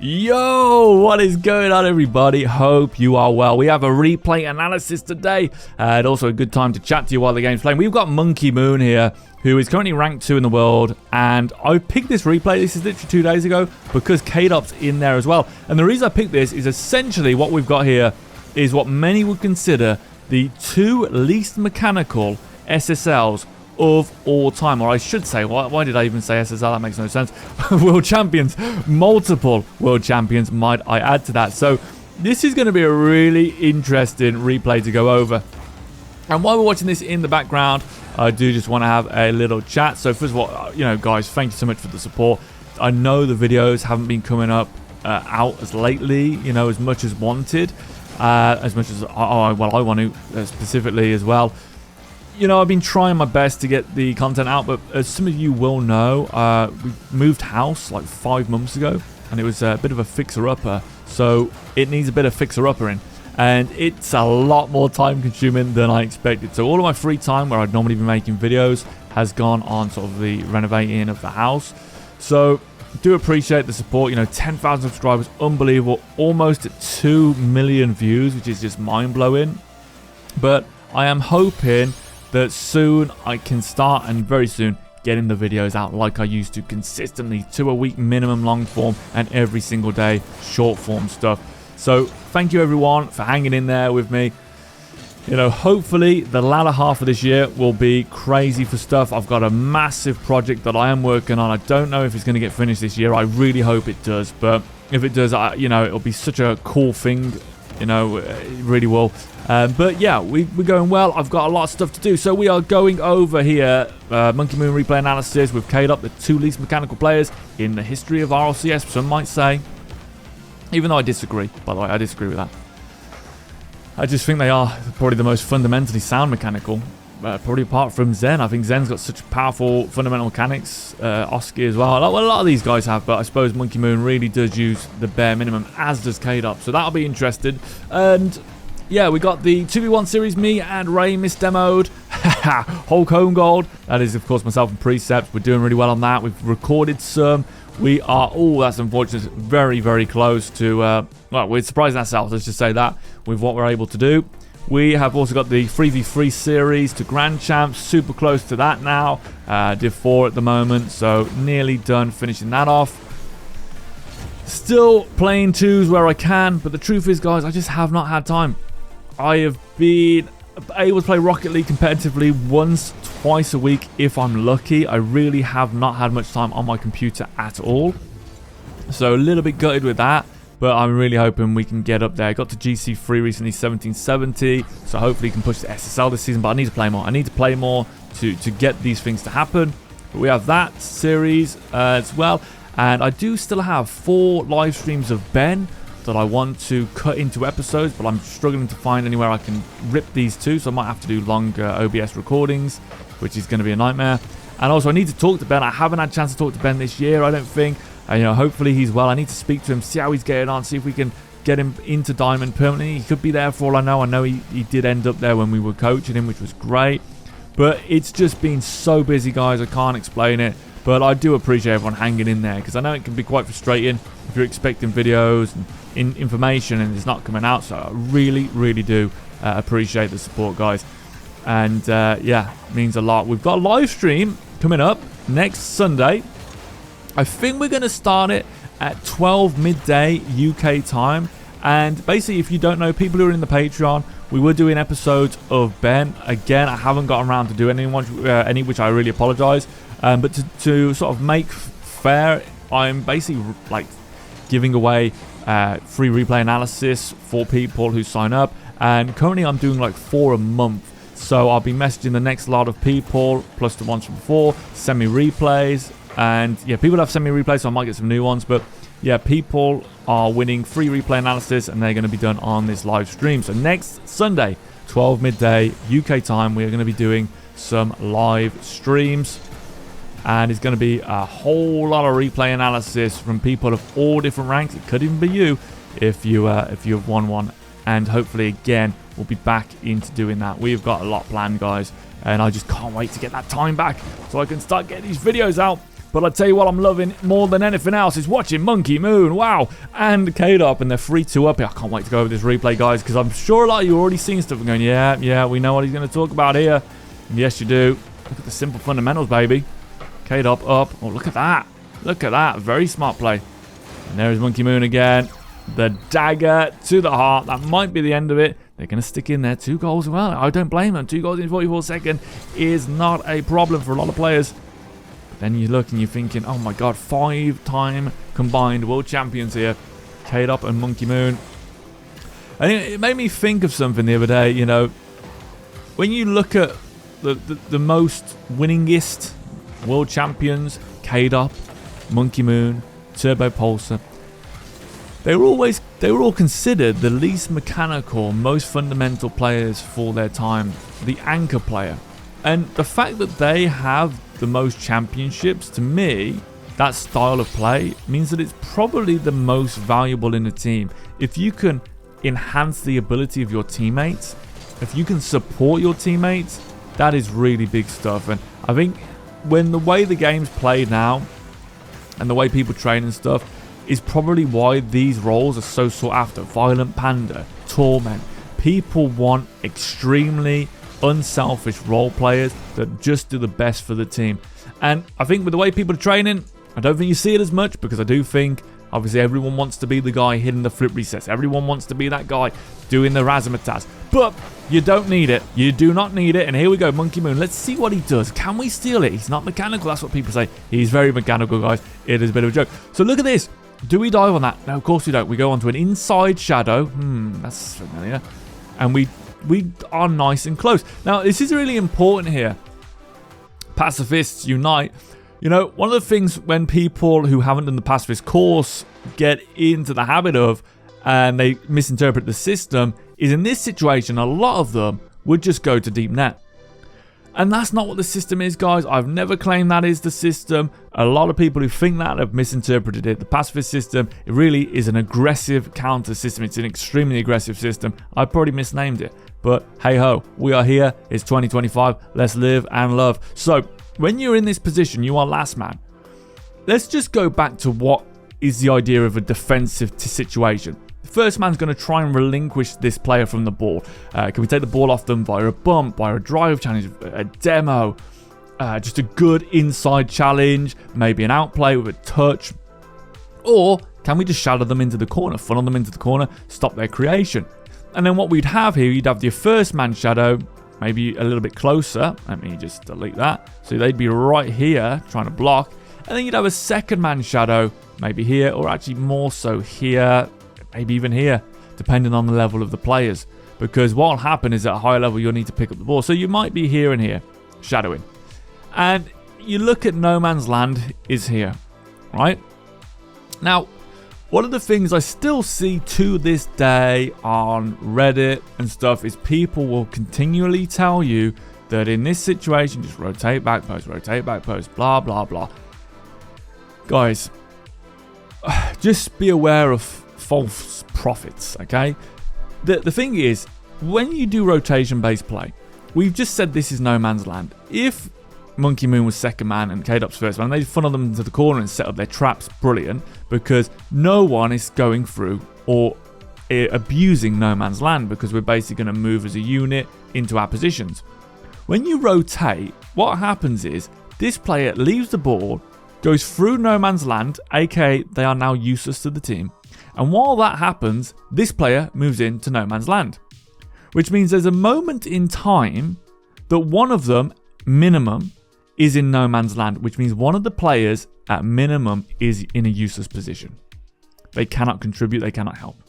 Yo, what is going on, everybody? Hope you are well. We have a replay analysis today, and also a good time to chat to you while the game's playing. We've got Monkey Moon here, who is currently ranked 2 in the world, and I picked this replay, this is literally 2 days ago, because Kaydop's in there as well. And the reason I picked this is essentially what we've got here is what many would consider the 2 least mechanical SSLs of all time, or I should say, why did I even say SSL? That makes no sense. World champions, multiple world champions, might I add to that. So this is going to be a really interesting replay to go over. And while we're watching this in the background, I do just want to have a little chat. So first of all, guys, thank you so much for the support. I know the videos haven't been coming up out as lately, as much as wanted, as much as I want to specifically as well. I've been trying my best to get the content out, but as some of you will know, we moved house like 5 months ago, and it was a bit of a fixer-upper, so it needs a bit of fixer-upper in, and it's a lot more time-consuming than I expected. So all of my free time, where I'd normally be making videos, has gone on sort of the renovating of the house. So do appreciate the support. 10,000 subscribers, unbelievable, almost at 2 million views, which is just mind-blowing. But I am hoping that soon I can start, and very soon, getting the videos out like I used to, consistently, 2 a week minimum long form, and every single day short form stuff. So thank you everyone for hanging in there with me. Hopefully the latter half of this year will be crazy for stuff. I've got a massive project that I am working on. I don't know if it's going to get finished this year. I really hope it does, but if it does, it'll be such a cool thing. It really will. But yeah, we're going well. I've got a lot of stuff to do. So we are going over here Monkey Moon replay analysis with Kaydop, the 2 least mechanical players in the history of RLCS, some might say. Even though I disagree, by the way, I disagree with that. I just think they are probably the most fundamentally sound mechanical. Probably apart from Zen. I think Zen's got such powerful fundamental mechanics. Oski as well. A lot of these guys have, but I suppose Monkey Moon really does use the bare minimum, as does Kaydop. So that'll be interesting. And yeah, we got the 2v1 series, me and Ray misdemoed. Hulk home gold. That is, of course, myself and Precepts. We're doing really well on that. We've recorded some. We are, that's unfortunate, very, very close to, well, we're surprising ourselves, let's just say that, with what we're able to do. We have also got the 3v3 series to Grand Champs, super close to that now. Div 4 at the moment, so nearly done finishing that off. Still playing 2s where I can, but the truth is, guys, I just have not had time. I have been able to play Rocket League competitively once, twice a week if I'm lucky. I really have not had much time on my computer at all. So a little bit gutted with that. But I'm really hoping we can get up there. I got to GC3 recently, 1770. So hopefully can push the SSL this season. But I need to play more. I need to play more to get these things to happen. But we have that series as well. And I do still have 4 live streams of Ben that I want to cut into episodes. But I'm struggling to find anywhere I can rip these to. So I might have to do longer OBS recordings, which is going to be a nightmare. And also I need to talk to Ben. I haven't had a chance to talk to Ben this year, I don't think. Hopefully he's well. I need to speak to him, see how he's getting on, see if we can get him into Diamond permanently. He could be there for all I know. I know he did end up there when we were coaching him, which was great. But it's just been so busy, guys. I can't explain it. But I do appreciate everyone hanging in there, because I know it can be quite frustrating if you're expecting videos and information and it's not coming out. So I really, really do appreciate the support, guys. And yeah, it means a lot. We've got a live stream coming up next Sunday. I think we're going to start it at 12 midday UK time. And basically, if you don't know, people who are in the Patreon, we were doing episodes of Ben. Again, I haven't gotten around to do any, which I really apologize. But to sort of make fair, I'm basically like giving away free replay analysis for people who sign up. And currently I'm doing like 4 a month. So I'll be messaging the next lot of people, plus the ones from before, send me replays. And yeah, people have sent me replays, so I might get some new ones. But yeah, people are winning free replay analysis, and they're going to be done on this live stream. So next Sunday, 12 midday UK time, we are going to be doing some live streams. And it's going to be a whole lot of replay analysis from people of all different ranks. It could even be you if you've won one. And hopefully, again, we'll be back into doing that. We've got a lot planned, guys. And I just can't wait to get that time back so I can start getting these videos out. But I tell you what I'm loving more than anything else is watching Monkey Moon, wow, and Kaydop, and they're 3-2 up here. I can't wait to go over this replay, guys, because I'm sure a lot of you are already seeing stuff and going, yeah, we know what he's going to talk about here. And yes, you do. Look at the simple fundamentals, baby. Kaydop up. Oh, look at that. Look at that. Very smart play. And there's Monkey Moon again. The dagger to the heart. That might be the end of it. They're going to stick in there 2 goals as well. I don't blame them. 2 goals in 44 seconds is not a problem for a lot of players. Then you look and you're thinking, oh my god, 5-time combined world champions here. Kaydop and Monkey Moon. And it made me think of something the other day, you know. When you look at the most winningest world champions, Kaydop, Monkey Moon, Turbo Pulsar, they were all considered the least mechanical, most fundamental players for their time, the anchor player. And the fact that they have the most championships, to me, that style of play means that it's probably the most valuable in a team. If you can enhance the ability of your teammates, if you can support your teammates, that is really big stuff. And I think when the way the game's played now and the way people train and stuff is probably why these roles are so sought after. Violent Panda, Torment. People want extremely unselfish role players that just do the best for the team. And I think with the way people are training, I don't think you see it as much, because I do think obviously everyone wants to be the guy hitting the flip resets. Everyone wants to be that guy doing the razzmatazz. But you don't need it. You do not need it. And here we go, Monkey Moon. Let's see what he does. Can we steal it? He's not mechanical. That's what people say. He's very mechanical, guys. It is a bit of a joke. So look at this. Do we dive on that? No, of course we don't. We go on to an inside shadow. That's familiar. And we are nice and close. Now, this is really important here. Pacifists unite. You know, one of the things when people who haven't done the pacifist course get into the habit of, and they misinterpret the system, is in this situation, a lot of them would just go to deep net. And that's not what the system is, guys. I've never claimed that is the system. A lot of people who think that have misinterpreted it. The pacifist system, it really is an aggressive counter system. It's an extremely aggressive system. I probably misnamed it. But hey ho, we are here. It's 2025. Let's live and love. So when you're in this position, you are last man. Let's just go back to what is the idea of a defensive situation. The first man's going to try and relinquish this player from the ball. Can we take the ball off them via a bump, via a drive challenge, a demo, just a good inside challenge, maybe an outplay with a touch? Or can we just shadow them into the corner, funnel them into the corner, stop their creation? And then what we'd have here, you'd have your first man shadow, maybe a little bit closer. Let me just delete that. So they'd be right here trying to block. And then you'd have a second man shadow, maybe here, or actually more so here, maybe even here, depending on the level of the players. Because what will happen is at a higher level, you'll need to pick up the ball. So you might be here and here, shadowing. And you look at no man's land is here, right? Now, one of the things I still see to this day on Reddit and stuff is people will continually tell you that in this situation, just rotate back post, blah, blah, blah. Guys, just be aware of false prophets, okay? The thing is, when you do rotation-based play, we've just said this is no man's land. If Monkey Moon was second man and Kaydop's first man, they funnel them into the corner and set up their traps, brilliant, because no one is going through or abusing no man's land, because we're basically going to move as a unit into our positions. When you rotate, what happens is this player leaves the ball, goes through no man's land, aka they are now useless to the team. And while that happens, this player moves into no man's land. Which means there's a moment in time that one of them, minimum, is in no man's land. Which means one of the players, at minimum, is in a useless position. They cannot contribute, they cannot help.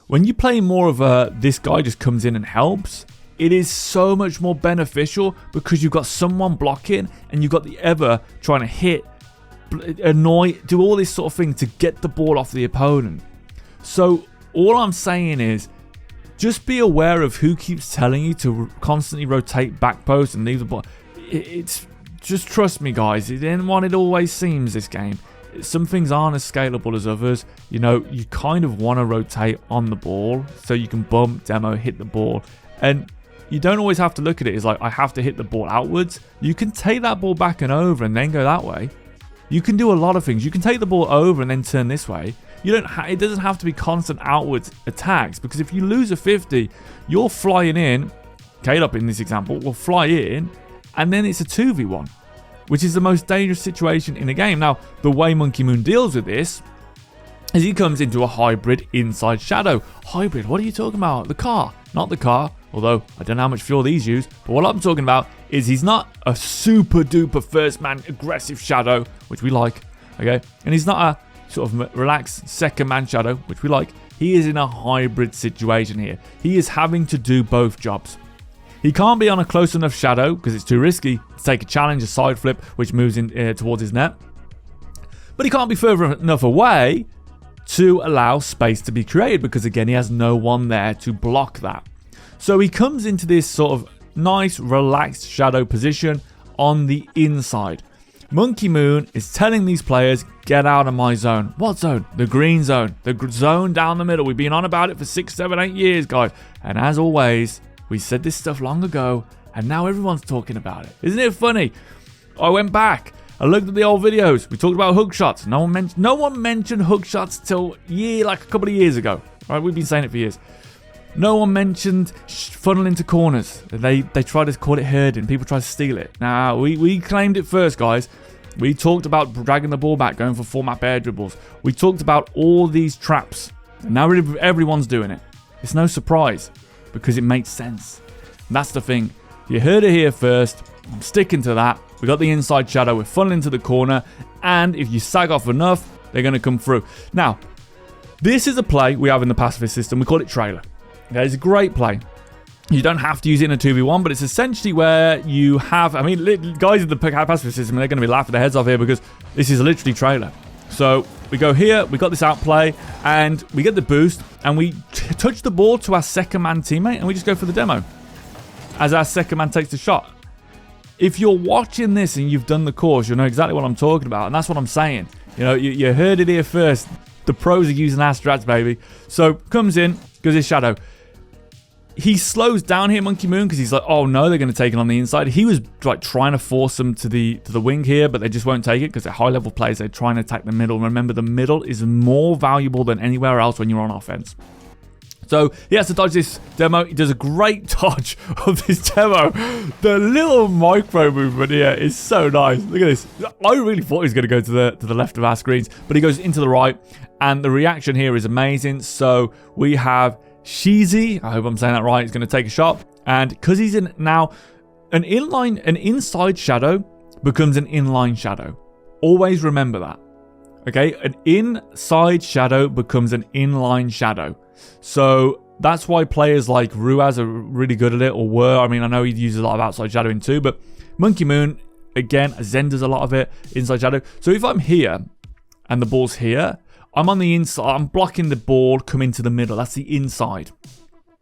When you play more of a, this guy just comes in and helps, it is so much more beneficial because you've got someone blocking and you've got the other trying to hit, annoy, do all this sort of thing to get the ball off the opponent. So all I'm saying is just be aware of who keeps telling you to constantly rotate back post and leave the ball. It's just trust me, guys. It isn't what it always seems, this game. Some things aren't as scalable as others. You know, you kind of want to rotate on the ball so you can bump, demo, hit the ball. And you don't always have to look at it as like, I have to hit the ball outwards. You can take that ball back and over and then go that way. You can do a lot of things. You can take the ball over and then turn this way. It doesn't have to be constant outwards attacks, because if you lose a 50, you're flying in. Kaydop in this example will fly in, and then it's a 2v1, which is the most dangerous situation in the game. Now, the way Monkey Moon deals with this is he comes into a hybrid inside shadow. Hybrid, what are you talking about? The car, not the car. Although, I don't know how much fuel these use, but what I'm talking about is he's not a super duper first man aggressive shadow, which we like, okay? And he's not a sort of relaxed second man shadow, which we like. He is in a hybrid situation here. He is having to do both jobs. He can't be on a close enough shadow because it's too risky to take a challenge, a side flip, which moves in towards his net. But he can't be further enough away to allow space to be created, because again, he has no one there to block that. So he comes into this sort of nice, relaxed shadow position on the inside. Monkey Moon is telling these players, get out of my zone. What zone? The green zone. The zone down the middle. We've been on about it for 6, 7, 8 years, guys. And as always, we said this stuff long ago, and now everyone's talking about it. Isn't it funny? I went back. I looked at the old videos. We talked about hook shots. No one mentioned hook shots till like a couple of years ago. Right? We've been saying it for years. No one mentioned funnel into corners. They tried to call it herding. People tried to steal it. Now, we claimed it first, guys. We talked about dragging the ball back, going for full map air dribbles. We talked about all these traps. And now everyone's doing it. It's no surprise, because it makes sense. And that's the thing. You heard it here first. I'm sticking to that. We got the inside shadow. We're funneling into the corner. And if you sag off enough, they're going to come through. Now, this is a play we have in the pacifist system. We call it trailer. Okay, it's a great play. You don't have to use it in a 2v1, but it's essentially where you have... I mean, guys in the pacifist system, they're going to be laughing their heads off here, because this is literally trailer. So we go here, we got this outplay, and we get the boost, and we touch the ball to our second man teammate, and we just go for the demo as our second man takes the shot. If you're watching this and you've done the course, you'll know exactly what I'm talking about, and that's what I'm saying. You know, you heard it here first. The pros are using our strats, baby. So comes in, goes his shadow. He slows down here, Monkey Moon, because he's like, oh no, they're going to take it on the inside. He was like trying to force them to the wing here, but they just won't take it because they're high level players. They're trying to attack the middle. Remember, the middle is more valuable than anywhere else when you're on offense. So he has to dodge this demo. He does a great dodge of this demo. The little micro movement here is so nice. Look at this. I really thought he was going to go to the left of our screens, but he goes into the right, and the reaction here is amazing. So we have Sheezy, I hope I'm saying that right, he's going to take a shot, and because he's in now, an inside shadow becomes an inline shadow. Always remember that. Okay, an inside shadow becomes an inline shadow. So that's why players like Ruaz are really good at it, or were. I mean, I know he uses a lot of outside shadowing too, but Monkey Moon, again, Zen does a lot of it, inside shadow. So if I'm here and the ball's here, I'm on the inside, I'm blocking the ball coming to the middle. That's the inside.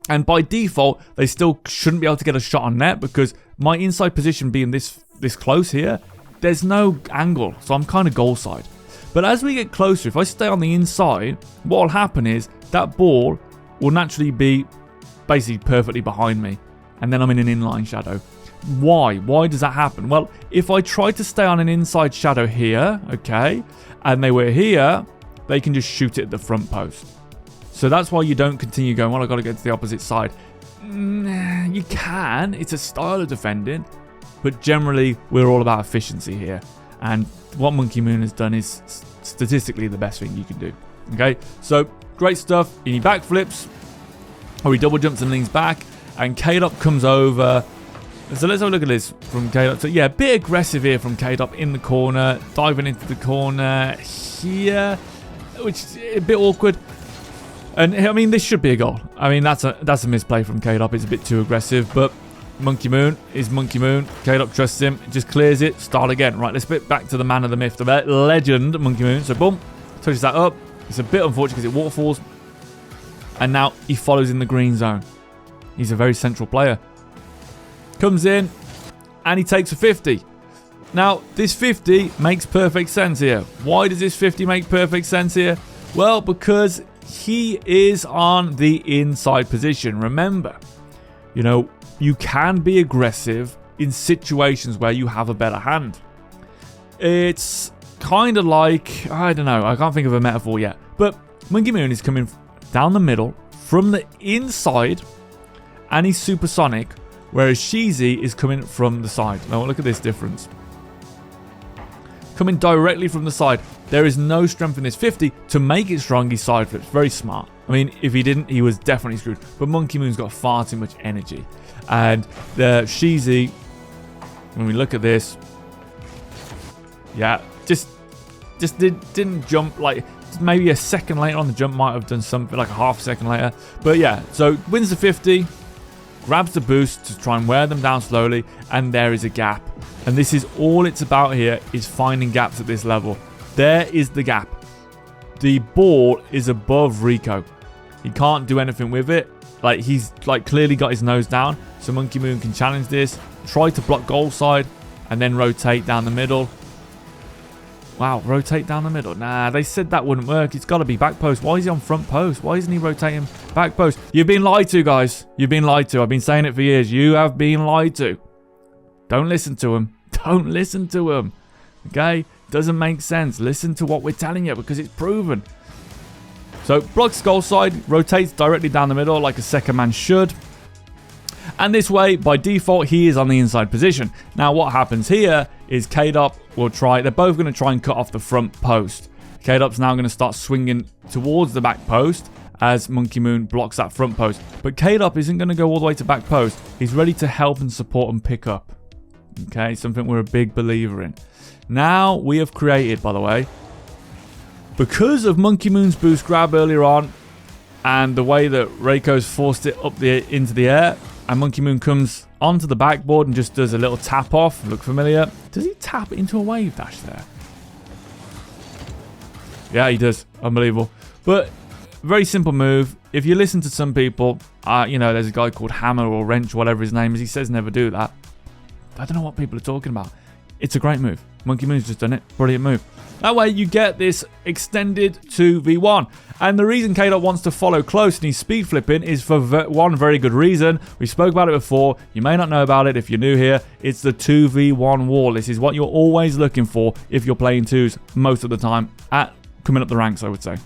And by default, they still shouldn't be able to get a shot on net, because my inside position being this close here, there's no angle. So I'm kind of goal side. But as we get closer, if I stay on the inside, what will happen is that ball will naturally be basically perfectly behind me. And then I'm in an inline shadow. Why? Why does that happen? Well, if I try to stay on an inside shadow here, okay, and they were here, they can just shoot it at the front post. So that's why you don't continue going, well, I've got to go to the opposite side. You can. It's a style of defending. But generally, we're all about efficiency here. And what Monkey Moon has done is statistically the best thing you can do. Okay? So, great stuff. He backflips, or he double jumps and leans back. And Kaydop comes over. So let's have a look at this from Kaydop. So yeah, a bit aggressive here from Kaydop in the corner. Diving into the corner here, which is a bit awkward. And I mean, this should be a goal. I mean, that's a misplay from Kaydop. It's a bit too aggressive, but Monkey Moon is Monkey Moon. Kaydop trusts him. Just clears it. Start again. Right, let's get back to the man of the myth, the legend, Monkey Moon. So boom, touches that up. It's a bit unfortunate because it waterfalls. And now he follows in the green zone. He's a very central player. Comes in and he takes a 50. Now, this 50 makes perfect sense here. Why does this 50 make perfect sense here? Well, because he is on the inside position. Remember, You know, you can be aggressive in situations where you have a better hand. It's kind of like, I don't know, I can't think of a metaphor yet, but Monkey Moon is coming down the middle from the inside and he's supersonic, whereas Sheezy is coming from the side. Now look at this difference. Coming directly from the side. There is no strength in this 50. To make it strong, he side flips. Very smart. I mean, if he didn't, he was definitely screwed. But Monkey Moon's got far too much energy. And the Sheezy, when we look at this, yeah, just didn't jump. Like, maybe a second later on the jump might have done something, like a half a second later. But yeah, so wins the 50, grabs the boost to try and wear them down slowly, and there is a gap. And this is all it's about here, is finding gaps at this level. There is the gap. The ball is above Rico. He can't do anything with it. Like, he's like clearly got his nose down. So Monkey Moon can challenge this, try to block goal side, and then rotate down the middle. Wow, rotate down the middle. Nah, they said that wouldn't work. It's got to be back post. Why is he on front post? Why isn't he rotating back post? You've been lied to, guys. You've been lied to. I've been saying it for years. You have been lied to. Don't listen to him. Don't listen to him. Okay? Doesn't make sense. Listen to what we're telling you because it's proven. So, blocks goal side, rotates directly down the middle like a second man should. And this way, by default, he is on the inside position. Now, what happens here is Kaydop will try. They're both going to try and cut off the front post. Kaydop's now going to start swinging towards the back post as Monkey Moon blocks that front post. But Kaydop isn't going to go all the way to back post. He's ready to help and support and pick up. Okay, something we're a big believer in. Now, we have created, by the way, because of Monkey Moon's boost grab earlier on and the way that Reiko's forced it up into the air, and Monkey Moon comes onto the backboard and just does a little tap off. Look familiar? Does he tap into a wave dash there? Yeah, he does. Unbelievable. But very simple move. If you listen to some people, you know, there's a guy called Hammer or Wrench, whatever his name is. He says never do that. I don't know what people are talking about. It's a great move. Monkey Moon's just done it. Brilliant move. That way you get this extended 2v1. And the reason Kaydop wants to follow close and he's speed flipping is for one very good reason. We spoke about it before. You may not know about it if you're new here. It's the 2v1 wall. This is what you're always looking for if you're playing twos most of the time at coming up the ranks, I would say.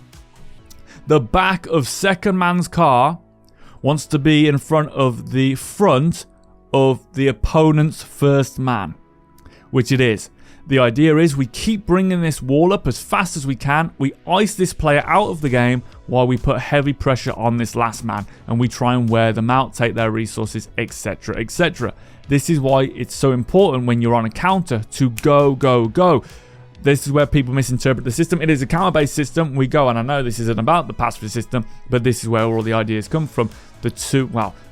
The back of second man's car wants to be in front of the front of the opponent's first man, which it is. The idea is we keep bringing this wall up as fast as we can. We ice this player out of the game while we put heavy pressure on this last man and we try and wear them out, take their resources, etc, etc. This is why it's so important when you're on a counter to go, go, go. This is where people misinterpret the system. It is a counter-based system. We go, and I know this isn't about the passive system, but this is where all the ideas come from.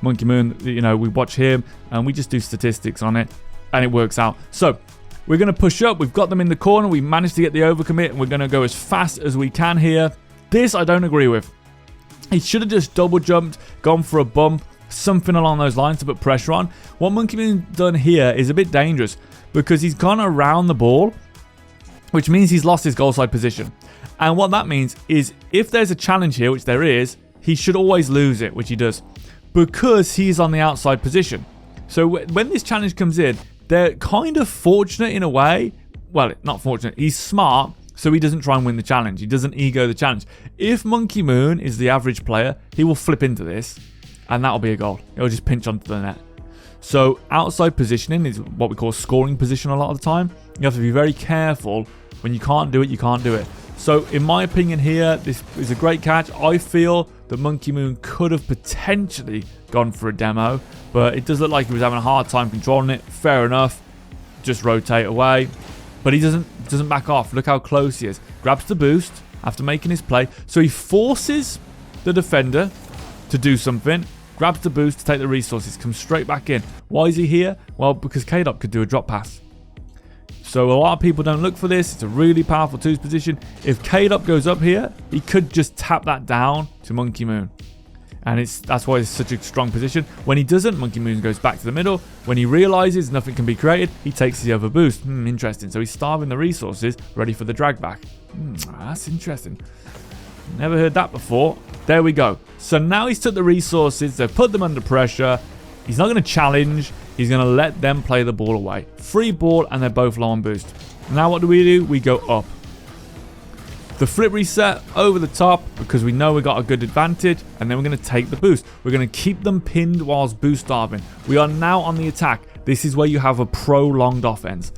Monkey Moon, you know, we watch him and we just do statistics on it and it works out. So, we're going to push up. We've got them in the corner. We managed to get the overcommit, and we're going to go as fast as we can here. This I don't agree with. He should have just double jumped, gone for a bump, something along those lines to put pressure on. What Monkey Moon done here is a bit dangerous because he's gone around the ball, which means he's lost his goal side position. And what that means is if there's a challenge here, which there is, he should always lose it, which he does, because he's on the outside position. So when this challenge comes in, they're kind of fortunate in a way. Well, not fortunate. He's smart, so he doesn't try and win the challenge. He doesn't ego the challenge. If Monkey Moon is the average player, he will flip into this, and that'll be a goal. He'll just pinch onto the net. So outside positioning is what we call scoring position a lot of the time. You have to be very careful. When you can't do it, you can't do it. So in my opinion here, this is a great catch. I feel that Monkey Moon could have potentially gone for a demo, but it does look like he was having a hard time controlling it. Fair enough. Just rotate away. But he doesn't back off. Look how close he is. Grabs the boost after making his play. So he forces the defender to do something. Grabs the boost to take the resources. Comes straight back in. Why is he here? Well, because Kaydop could do a drop pass. So a lot of people don't look for this. It's a really powerful twos position. If Kaydop goes up here, he could just tap that down to Monkey Moon. And that's why it's such a strong position. When he doesn't, Monkey Moon goes back to the middle. When he realizes nothing can be created, he takes the other boost. Interesting. So he's starving the resources, ready for the drag back. That's interesting. Never heard that before. There we go. So now he's took the resources. They've put them under pressure. He's not going to challenge. He's going to let them play the ball away. Free ball, and they're both low on boost. Now what do? We go up. The flip reset over the top because we know we got a good advantage, and then we're going to take the boost. We're going to keep them pinned whilst boost starving. We are now on the attack. This is where you have a prolonged offense.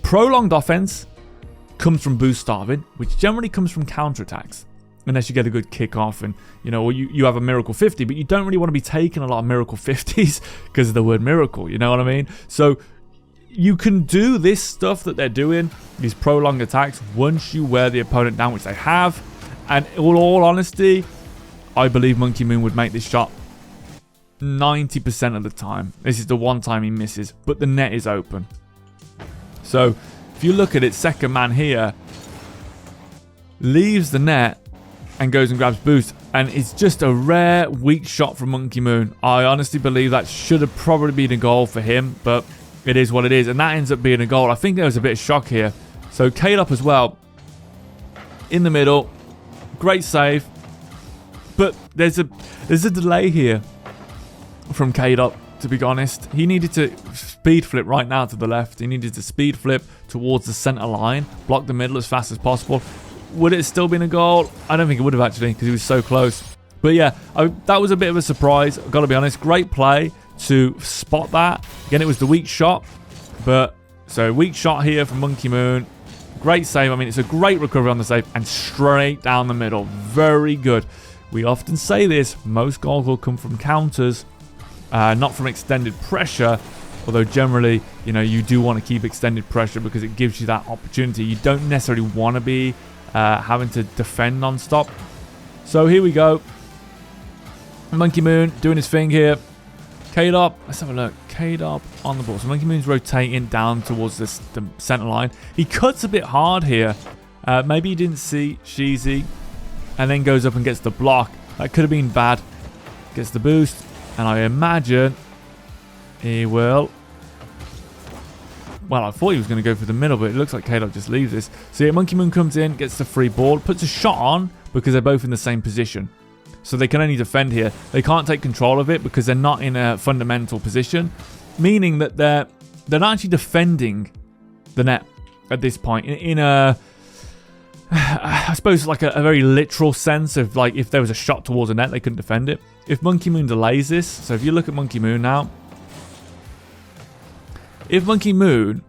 Prolonged offense comes from boost starving, which generally comes from counterattacks. Unless you get a good kickoff and, or you have a miracle 50, but you don't really want to be taking a lot of miracle 50s because of the word miracle, you know what I mean? So you can do this stuff that they're doing, these prolonged attacks, once you wear the opponent down, which they have. And in all honesty, I believe Monkey Moon would make this shot 90% of the time. This is the one time he misses, but the net is open. So if you look at it, second man here leaves the net and goes and grabs boost, and it's just a rare weak shot from Monkey Moon. I honestly believe that should have probably been a goal for him, but it is what it is, and that ends up being a goal. I think there was a bit of shock here. So Kaydop as well in the middle, great save, but there's a delay here from Kaydop, to be honest. He needed to speed flip right now to the left. He needed to speed flip towards the center line, block the middle as fast as possible. Would it still been a goal? I don't think it would have actually, because he was so close. But yeah, that was a bit of a surprise. I've got to be honest. Great play to spot that. Again, it was the weak shot. But so weak shot here from Monkey Moon. Great save. I mean, it's a great recovery on the save and straight down the middle. Very good. We often say this. Most goals will come from counters, not from extended pressure. Although generally, you do want to keep extended pressure because it gives you that opportunity. You don't necessarily want to be having to defend non-stop. So here we go. Monkey Moon doing his thing here. Kaydop, let's have a look. Kaydop on the ball. So Monkey Moon's rotating down towards the center line. He cuts a bit hard here. Maybe he didn't see Sheezy and then goes up and gets the block. That could have been bad. Gets the boost, and I imagine he will. Well, I thought he was going to go for the middle, but it looks like Kaydop just leaves this. So yeah, Monkey Moon comes in, gets the free ball, puts a shot on because they're both in the same position. So they can only defend here. They can't take control of it because they're not in a fundamental position, meaning that they're not actually defending the net at this point. In a, I suppose, like a very literal sense of like if there was a shot towards the net, they couldn't defend it. If Monkey Moon delays this, so if you look at Monkey Moon now, if Monkey Moon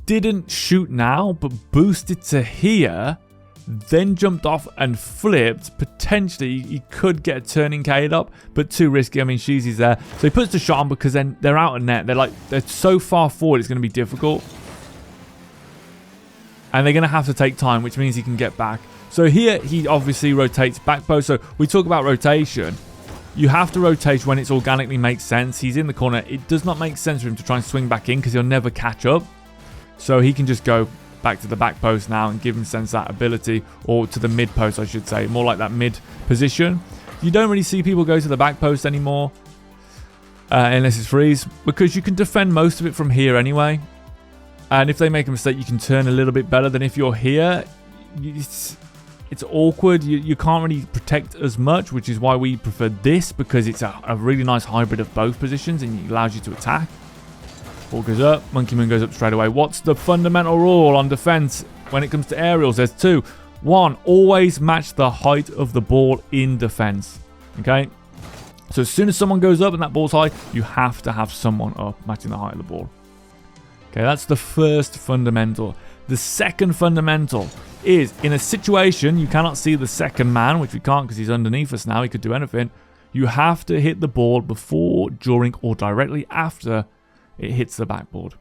didn't shoot now, but boosted to here, then jumped off and flipped, potentially he could get a turning Kaydop, but too risky. I mean, Sheezy's there. So he puts the shot on because then they're out of net. They're so far forward, it's going to be difficult. And they're going to have to take time, which means he can get back. So here, he obviously rotates back post. So we talk about rotation. You have to rotate when it organically makes sense. He's in the corner. It does not make sense for him to try and swing back in because he'll never catch up. So he can just go back to the back post now and give him sense that ability, or to the mid post, I should say, more like that mid position. You don't really see people go to the back post anymore unless it's freeze, because you can defend most of it from here anyway. And if they make a mistake, you can turn a little bit better than if you're here. It's awkward. You can't really protect as much, which is why we prefer this, because it's a really nice hybrid of both positions and it allows you to attack. Ball goes up. Monkey Moon goes up straight away. What's the fundamental rule on defense when it comes to aerials? There's two. One, always match the height of the ball in defense. Okay? So as soon as someone goes up and that ball's high, you have to have someone up matching the height of the ball. Okay, that's the first fundamental. The second fundamental is, in a situation you cannot see the second man, which we can't because he's underneath us now. He could do anything. You have to hit the ball before, during, or directly after it hits the backboard.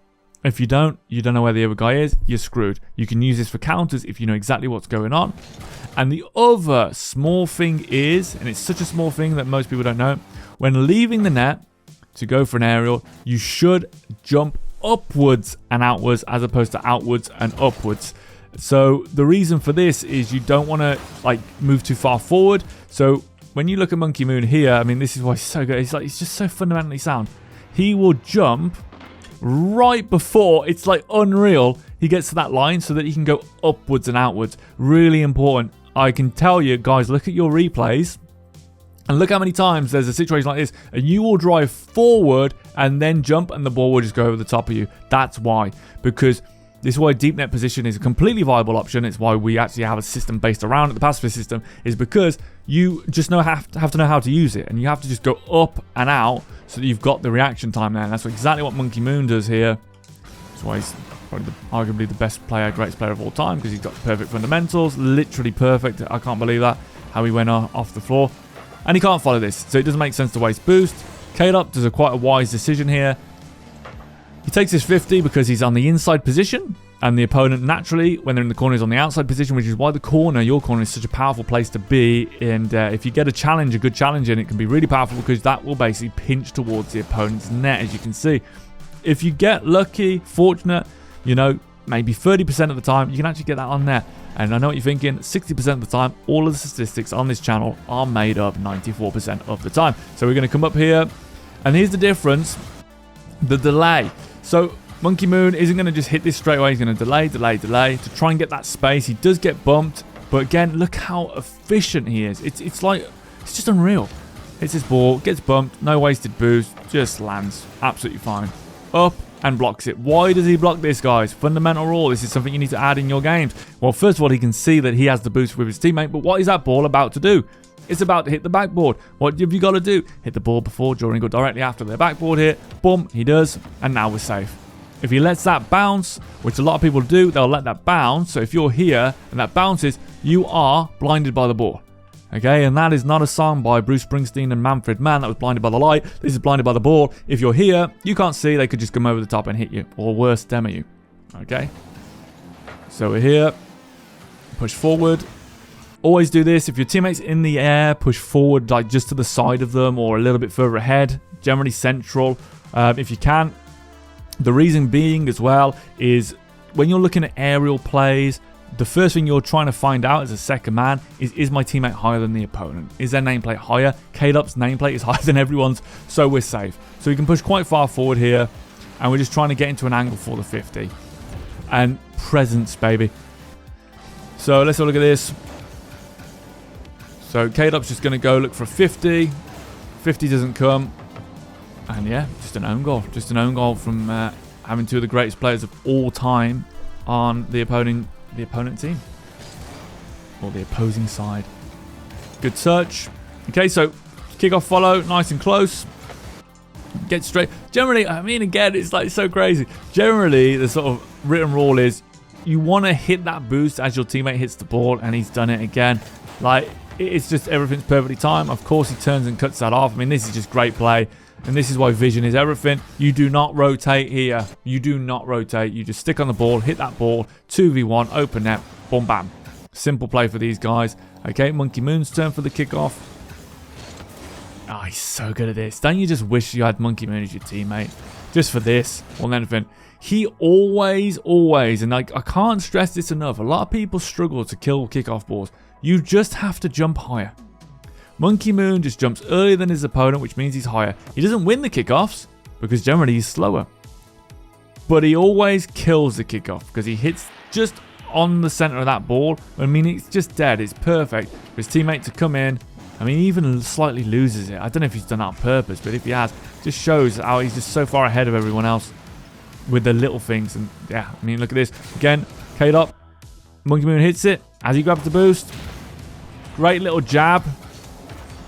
If you don't know where the other guy is, you're screwed. You can use this for counters if you know exactly what's going on. And the other small thing is, and it's such a small thing that most people don't know, when leaving the net to go for an aerial, you should jump upwards and outwards as opposed to outwards and upwards. So the reason for this is you don't want to move too far forward. So when you look at Monkey Moon here, I mean, this is why he's so good. He's just so fundamentally sound. He will jump right before, it's like unreal, he gets to that line so that he can go upwards and outwards. Really important. I can tell you, guys, look at your replays. And look how many times there's a situation like this, and you will drive forward and then jump, and the ball will just go over the top of you. That's why. Because this is why deep net position is a completely viable option. It's why we actually have a system based around it. The pacifist system is because you just have to know how to use it, and you have to just go up and out so that you've got the reaction time there. And that's exactly what Monkey Moon does here. That's why he's probably arguably the best player, greatest player of all time, because he's got perfect fundamentals, literally perfect. I can't believe that, how he went off the floor. And he can't follow this, so it doesn't make sense to waste boost. Kaydop does quite a wise decision here. He takes his 50 because he's on the inside position, and the opponent naturally, when they're in the corner, is on the outside position, which is why the corner, your corner, is such a powerful place to be. And if you get a challenge, a good challenge in, it can be really powerful because that will basically pinch towards the opponent's net, as you can see. If you get lucky, fortunate, you know, maybe 30% of the time, you can actually get that on net. And I know what you're thinking, 60% of the time, all of the statistics on this channel are made up 94% of the time. So we're going to come up here, and here's the difference, the delay. So Monkey Moon isn't going to just hit this straight away. He's going to delay to try and get that space. He does get bumped, but again, look how efficient he is. It's just unreal. Hits his ball, gets bumped, no wasted boost, just lands absolutely fine. Up and blocks it. Why does he block this, guys? Fundamental rule. This is something you need to add in your games. Well, first of all, he can see that he has the boost with his teammate, but what is that ball about to do? It's about to hit the backboard. What have you got to do? Hit the ball before, during, or directly after the backboard hit. Boom, he does, and now we're safe. If he lets that bounce, which a lot of people do, they'll let that bounce. So if you're here and that bounces, you are blinded by the ball. Okay, and that is not a song by Bruce Springsteen and Manfred Mann that was blinded by the light. This is blinded by the ball. If you're here, you can't see, they could just come over the top and hit you, or worse, demo you. Okay, so we're here, push forward. Always do this. If your teammate's in the air, push forward, like just to the side of them or a little bit further ahead, generally central, if you can. The reason being as well is when you're looking at aerial plays, the first thing you're trying to find out as a second man is my teammate higher than the opponent? Is their nameplate higher? Kaydop's nameplate is higher than everyone's, so we're safe. So we can push quite far forward here, and we're just trying to get into an angle for the 50. And presence, baby. So let's have a look at this. So Kaydop's just going to go look for a 50. 50 doesn't come. And yeah, just an own goal. Just an own goal from having two of the greatest players of all time on the opponent team, or the opposing side. Good touch. Okay, so kickoff follow, nice and close. Get straight. Generally, I mean, again, it's like so crazy. Generally, the sort of written rule is you want to hit that boost as your teammate hits the ball, and he's done it again. Like, it's just everything's perfectly timed. Of course, he turns and cuts that off. I mean, this is just great play. And this is why vision is everything. You do not rotate here. You do not rotate. You just stick on the ball, hit that ball, 2v1, open net, boom, bam. Simple play for these guys. Okay, Monkey Moon's turn for the kickoff. Oh, he's so good at this. Don't you just wish you had Monkey Moon as your teammate? Just for this, more than anything. He always, and I can't stress this enough, a lot of people struggle to kill kickoff balls. You just have to jump higher. Monkey Moon just jumps earlier than his opponent, which means he's higher. He doesn't win the kickoffs, because generally he's slower. But he always kills the kickoff, because he hits just on the center of that ball. I mean, it's just dead. It's perfect for his teammate to come in. I mean, he even slightly loses it. I don't know if he's done that on purpose, but if he has, it just shows how he's just so far ahead of everyone else with the little things. And yeah, I mean, look at this. Again, Kaydop. Monkey Moon hits it as he grabs the boost. Great little jab.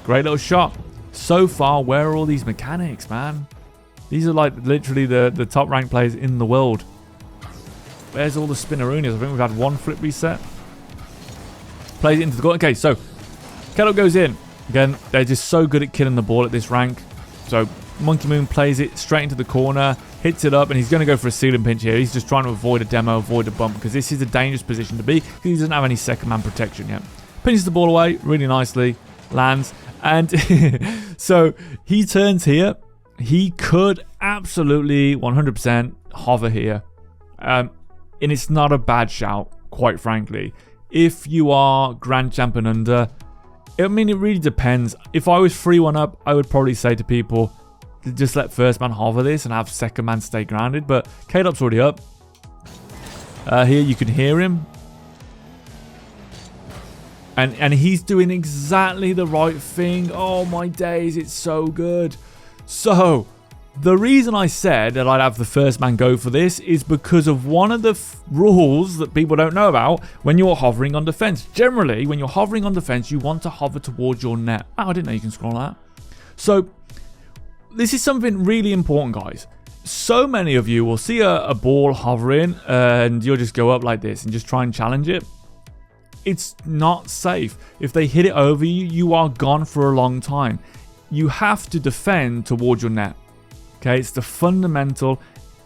Great little shot. So far, where are all these mechanics, man? These are like literally the top ranked players in the world. Where's all the spinneroonies? I think we've had one flip reset. Plays it into the goal. Okay, so Kaydop goes in. Again, they're just so good at killing the ball at this rank. So Monkey Moon plays it straight into the corner, hits it up, and he's going to go for a ceiling pinch here. He's just trying to avoid a demo, avoid a bump, because this is a dangerous position to be, because he doesn't have any second man protection yet. Pinches the ball away really nicely, lands. And so he turns here. He could absolutely 100% hover here. And it's not a bad shout, quite frankly. If you are Grand Champion under, I mean, it really depends. If I was 3-1 up, I would probably say to people, just let first man hover this and have second man stay grounded. But Kaydop's already up. Here you can hear him. And he's doing exactly the right thing. Oh my days, it's so good. So, the reason I said that I'd have the first man go for this is because of one of the rules that people don't know about when you're hovering on defense. Generally, when you're hovering on defense, you want to hover towards your net. Oh, I didn't know you can scroll that. So, this is something really important, guys. So many of you will see a ball hovering and you'll just go up like this and just try and challenge it. It's not safe. If they hit it over you, you are gone for a long time. You have to defend towards your net. Okay, it's the fundamental.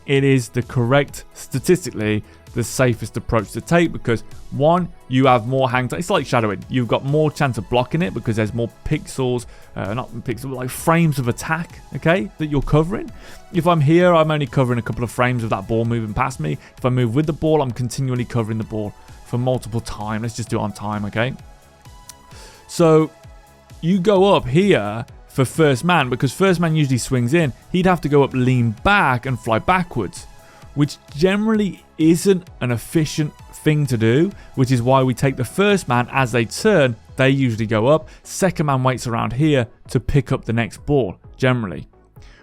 It is the correct, statistically, the safest approach to take because one, you have more hang time. It's like shadowing. You've got more chance of blocking it because there's more pixels, not pixels, but like frames of attack, okay, that you're covering. If I'm here, I'm only covering a couple of frames of that ball moving past me. If I move with the ball, I'm continually covering the ball for multiple time. Let's just do it on time, okay? So you go up here for first man because first man usually swings in. He'd have to go up, lean back and fly backwards, which generally isn't an efficient thing to do, which is why we take the first man as they turn. They usually go up. Second man waits around here to pick up the next ball, generally.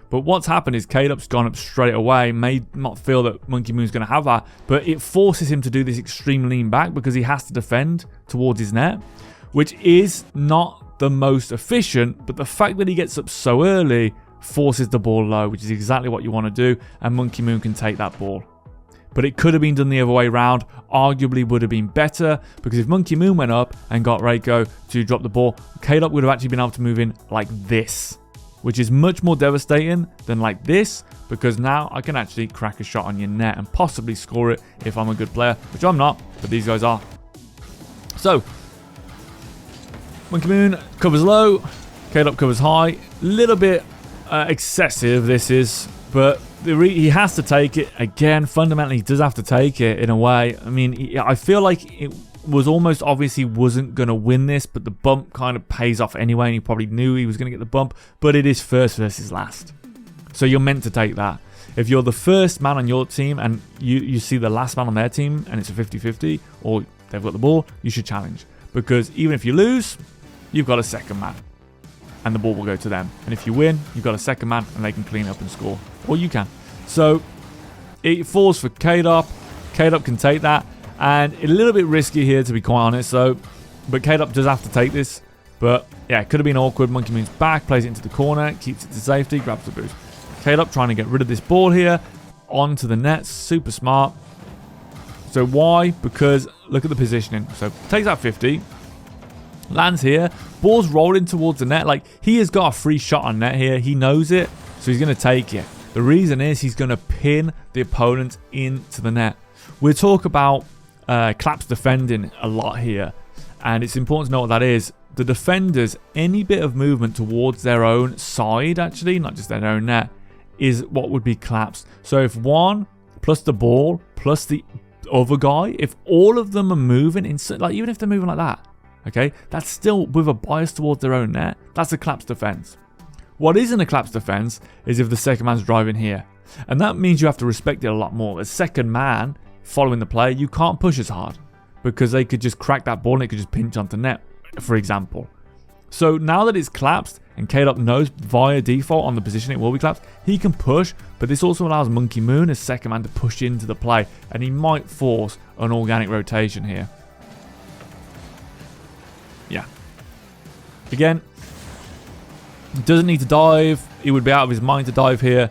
But what's happened is Kaydop's gone up straight away, may not feel that Monkey Moon's going to have that, but it forces him to do this extreme lean back because he has to defend towards his net, which is not the most efficient, but the fact that he gets up so early forces the ball low, which is exactly what you want to do, and Monkey Moon can take that ball. But it could have been done the other way around, arguably would have been better, because if Monkey Moon went up and got Reiko to drop the ball, Kaydop would have actually been able to move in like this, which is much more devastating than like this, because now I can actually crack a shot on your net and possibly score it if I'm a good player, which I'm not, but these guys are. So, Monkey Moon covers low, Kaydop covers high, little bit excessive this is, but he has to take it. Again, fundamentally he does have to take it in a way. I mean, I feel like it was almost obvious he wasn't going to win this, but the bump kind of pays off anyway, and he probably knew he was going to get the bump, but it is first versus last. So you're meant to take that. If you're the first man on your team and you see the last man on their team and it's a 50-50 or they've got the ball, you should challenge. Because even if you lose, you've got a second man and the ball will go to them. And if you win, you've got a second man and they can clean up and score. Or you can. So it falls for Kaydop. Kaydop can take that. And a little bit risky here, to be quite honest. But Kaydop does have to take this. But yeah, it could have been awkward. Monkey Moon's back, plays it into the corner, keeps it to safety, grabs the boost. Kaydop trying to get rid of this ball here onto the net. Super smart. So why? Because look at the positioning. So takes that 50. Lands here. Ball's rolling towards the net. Like, he has got a free shot on net here. He knows it. So he's going to take it. The reason is he's going to pin the opponent into the net. We'll talk about collapse defending a lot here. And it's important to know what that is. The defenders, any bit of movement towards their own side, actually, not just their own net, is what would be collapsed. So if one plus the ball plus the other guy, if all of them are moving, like even if they're moving like that, okay, that's still with a bias towards their own net. That's a collapse defense. What isn't a collapse defense is if the second man's driving here. And that means you have to respect it a lot more. As second man following the play, you can't push as hard because they could just crack that ball and it could just pinch onto net, for example. So now that it's collapsed and Kaydop knows via default on the position it will be collapsed, he can push, but this also allows Monkey Moon as second man to push into the play, and he might force an organic rotation here. Yeah. Again, doesn't need to dive. He would be out of his mind to dive here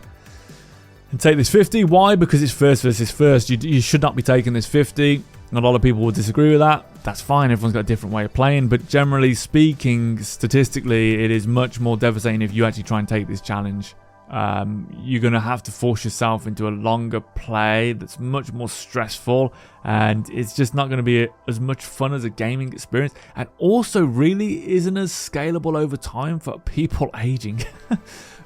and take this 50. Why? Because it's first versus first. You should not be taking this 50. A lot of people will disagree with that. That's fine. Everyone's got a different way of playing. But generally speaking, statistically, it is much more devastating if you actually try and take this challenge. You're going to have to force yourself into a longer play that's much more stressful. And it's just not going to be as much fun as a gaming experience. And also really isn't as scalable over time for people aging.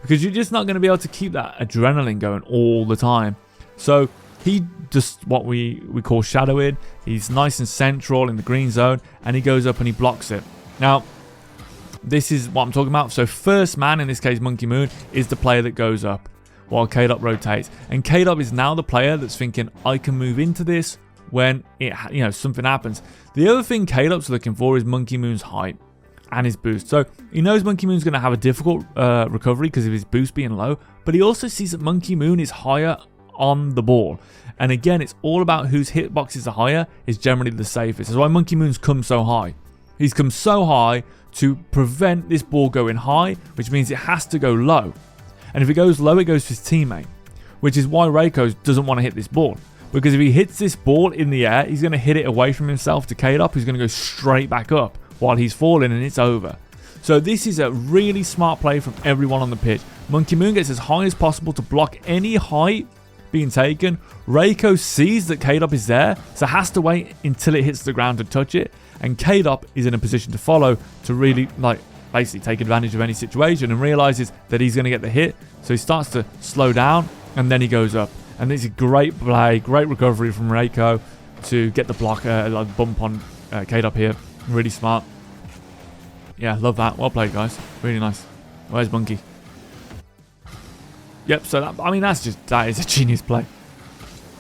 Because you're just not going to be able to keep that adrenaline going all the time. So he just what we call shadowing. He's nice and central in the green zone, and he goes up and he blocks it. Now, this is what I'm talking about. So first man, in this case Monkey Moon, is the player that goes up while Kaydop rotates. And Kaydop is now the player that's thinking, I can move into this when something happens. The other thing Kaydop's looking for is Monkey Moon's height and his boost. So he knows Monkey Moon's going to have a difficult recovery because of his boost being low, but he also sees that Monkey Moon is higher on the ball. And again, it's all about whose hitboxes are higher is generally the safest. That's why Monkey Moon's come so high. He's come so high to prevent this ball going high, which means it has to go low. And if it goes low, it goes to his teammate, which is why Reiko doesn't want to hit this ball. Because if he hits this ball in the air, he's going to hit it away from himself to Kaydop, who's going to go straight back up while he's falling, and it's over. So this is a really smart play from everyone on the pitch. Monkey Moon gets as high as possible to block any height being taken. Reiko sees that Kaydop is there, so has to wait until it hits the ground to touch it. And Kaydop is in a position to follow to really, basically take advantage of any situation, and realizes that he's going to get the hit. So he starts to slow down, and then he goes up. And this is a great play, great recovery from Reiko to get the block, bump on Kaydop here. Really smart. Yeah, love that. Well played, guys. Really nice. Where's Monkey? Yep, so that is a genius play.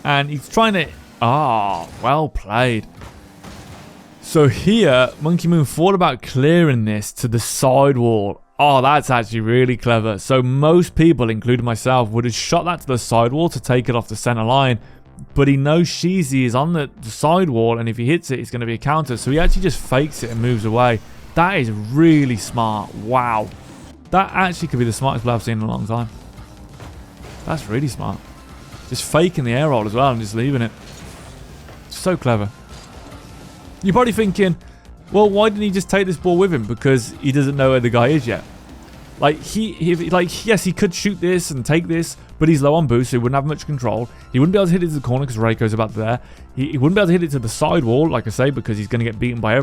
And he's trying to... well played. So here, Monkey Moon thought about clearing this to the side wall. Oh, that's actually really clever. So most people, including myself, would have shot that to the side wall to take it off the center line. But he knows Sheezy is on the side wall, and if he hits it, it's going to be a counter. So he actually just fakes it and moves away. That is really smart. Wow. That actually could be the smartest play I've seen in a long time. That's really smart. Just faking the air roll as well and just leaving it. So clever. You're probably thinking, well, why didn't he just take this ball with him? Because he doesn't know where the guy is yet. Yes, he could shoot this and take this, but he's low on boost, so he wouldn't have much control. He wouldn't be able to hit it to the corner because Reiko's about there. He wouldn't be able to hit it to the side wall, like I say, because he's going to get beaten by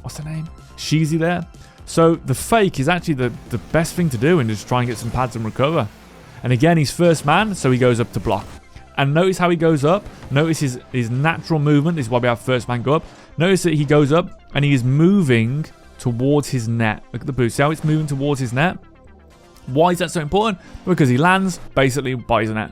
what's her name? Sheezy there. So the fake is actually the best thing to do, and just try and get some pads and recover. And again, he's first man, so he goes up to block. And notice how he goes up. Notice his natural movement. This is why we have first man go up. Notice that he goes up and he is moving towards his net. Look at the boost. See how it's moving towards his net? Why is that so important? Because he lands basically by his net,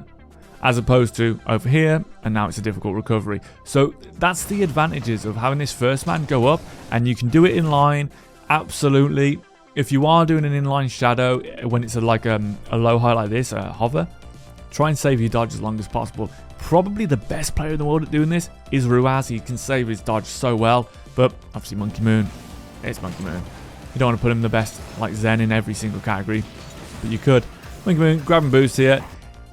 as opposed to over here, and now it's a difficult recovery. So that's the advantages of having this first man go up, and you can do it in line. Absolutely. If you are doing an inline shadow, when it's a low height like this, a hover, try and save your dodge as long as possible. Probably the best player in the world at doing this is Ruaz. He can save his dodge so well, but obviously Monkey Moon, it's Monkey Moon. You don't want to put him the best like Zen in every single category, but you could. Monkey Moon, grab and boost here.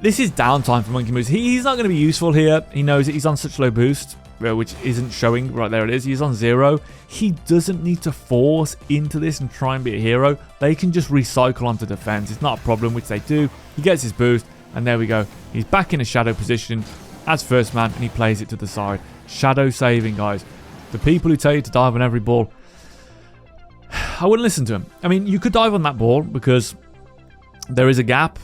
This is downtime for Monkey Moon. He's not going to be useful here. He knows that he's on such low boost, which isn't showing. Right there it is. He's on 0. He doesn't need to force into this and try and be a hero. They can just recycle onto defense. It's not a problem, which they do. He gets his boost, and there we go. He's back in a shadow position as first man, and he plays it to the side. Shadow saving, guys. The people who tell you to dive on every ball, I wouldn't listen to him. I mean, you could dive on that ball because there is a gap,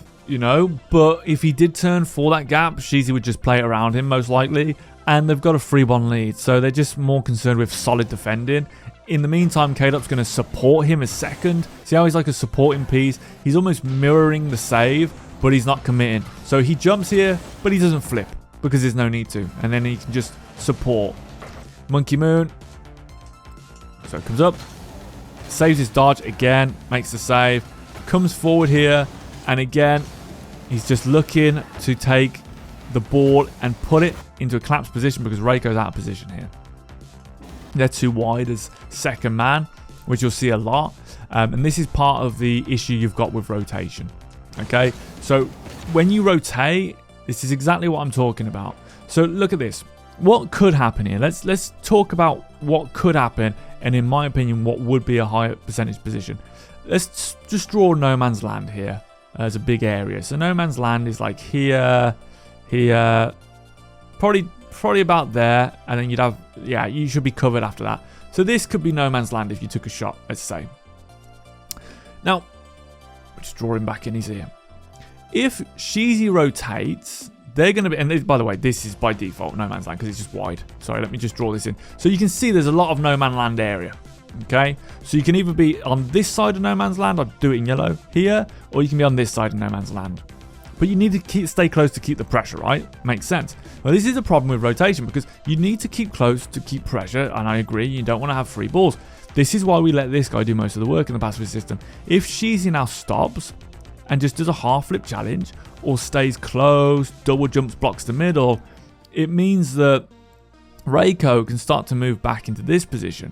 but if he did turn for that gap, Sheezy would just play it around him, most likely. And they've got a 3-1 lead, so they're just more concerned with solid defending. In the meantime, Kaydop's going to support him as second. See how he's like a supporting piece? He's almost mirroring the save, but he's not committing. So he jumps here, but he doesn't flip because there's no need to. And then he can just support. Monkey Moon. So it comes up, saves his dodge again, makes the save, comes forward here, and again, he's just looking to take the ball and put it into a collapsed position because Reiko's out of position here. They're too wide as second man, which you'll see a lot. And this is part of the issue you've got with rotation. Okay, so when you rotate, this is exactly what I'm talking about. So look at this. What could happen here? Let's talk about what could happen, and in my opinion, what would be a higher percentage position. Let's just draw no man's land here as a big area. So no man's land is like here, probably about there, and then you'd have, you should be covered after that. So this could be no man's land if you took a shot, let's say. Now, just draw him back in, he's here. If Sheezy rotates, they're going to be, and by the way, this is by default no man's land because it's just wide. Sorry, let me just draw this in. So you can see there's a lot of no man's land area. Okay, so you can either be on this side of no man's land, I'd do it in yellow here, or you can be on this side of no man's land. but you need to stay close to keep the pressure, right? Makes sense. Well, this is a problem with rotation because you need to keep close to keep pressure, and I agree, you don't want to have free balls. This is why we let this guy do most of the work in the passive system. If Sheezy now stops and just does a half flip challenge or stays close, double jumps, blocks the middle, it means that Reiko can start to move back into this position.